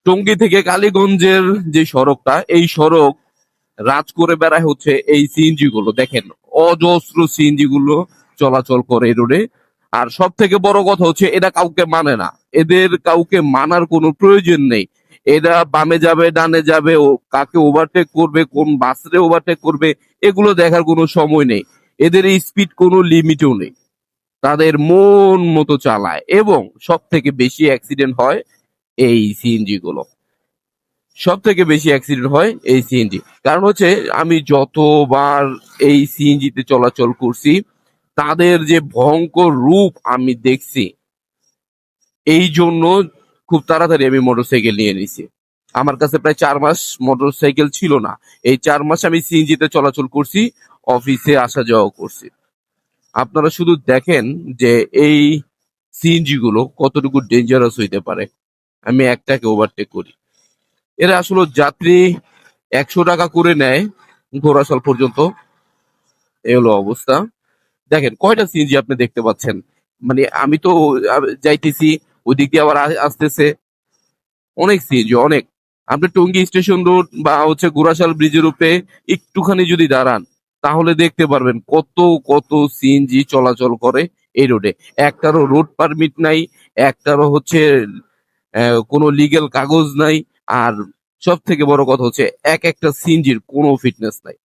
টঙ্গী থেকে কালীগঞ্জের যে সড়কটা, এই সড়ক রাজ করে বেড়ায় হচ্ছে এই সিএনজি গুলো। দেখেন অজস্র সিএনজি গুলো চলাচল করে এই রোডে। আর সব থেকে বড় কথা হচ্ছে এরা কাউকে মানে না, এদের কাউকে মানার কোনো প্রয়োজন নেই। এরা বামে যাবে ডানে যাবে, ও কাকে ওভারটেক করবে, কোন বাসরে ওভারটেক করবে, এগুলো দেখার কোনো সময় নেই। এদের এই স্পিড কোনো লিমিটও নেই, তাদের মন মতো চালায়। এবং সব থেকে বেশি অ্যাক্সিডেন্ট হয় এই সিএনজি গুলো, সব থেকে বেশি অ্যাক্সিডেন্ট হয় এই সিএনজি। কারণ হচ্ছে আমি যতবার এই সিএনজি তে চলাচল করছি, তাদের যে ভয়ঙ্কর রূপ আমি দেখছি, এই জন্য খুব তাড়াতাড়ি আমি মোটরসাইকেল নিয়ে নিছি। আমার কাছে প্রায় 4 মাস মোটরসাইকেল ছিল না। এই 4 মাস আমি সিএনজি তে চলাচল করছি, অফিসে আসা যাওয়া করছি। আপনারা শুধু দেখেন যে এই সিএনজি গুলো কতটুকু ডেঞ্জারাস হইতে পারে। আমি একটাকে ওভারটেক করি, এরা আসলে যাত্রী 100 টাকা করে নেয় ঘোড়াশাল পর্যন্ত। এই হলো অবস্থা। দেখেন কয়টা সিএনজি আপনি দেখতে পাচ্ছেন। মানে আমি তো যাইতেছি, ওইদিক দিয়ে আবার আসতেছে অনেক সিএনজি, অনেক। আপনি টঙ্গী স্টেশন রোড বা হচ্ছে ঘোড়াশাল ব্রিজের উপরে একটুখানি যদি দাঁড়ান, তাহলে দেখতে পারবেন কত কত সিএনজি চলাচল করে এই রোডে। একটারও রোড পারমিট নাই, একটারও হচ্ছে কোনো লিগ্যাল কাগজ নাই। আর সব থেকে বড় কথা হচ্ছে এক একটা সিএনজির কোনো ফিটনেস নাই।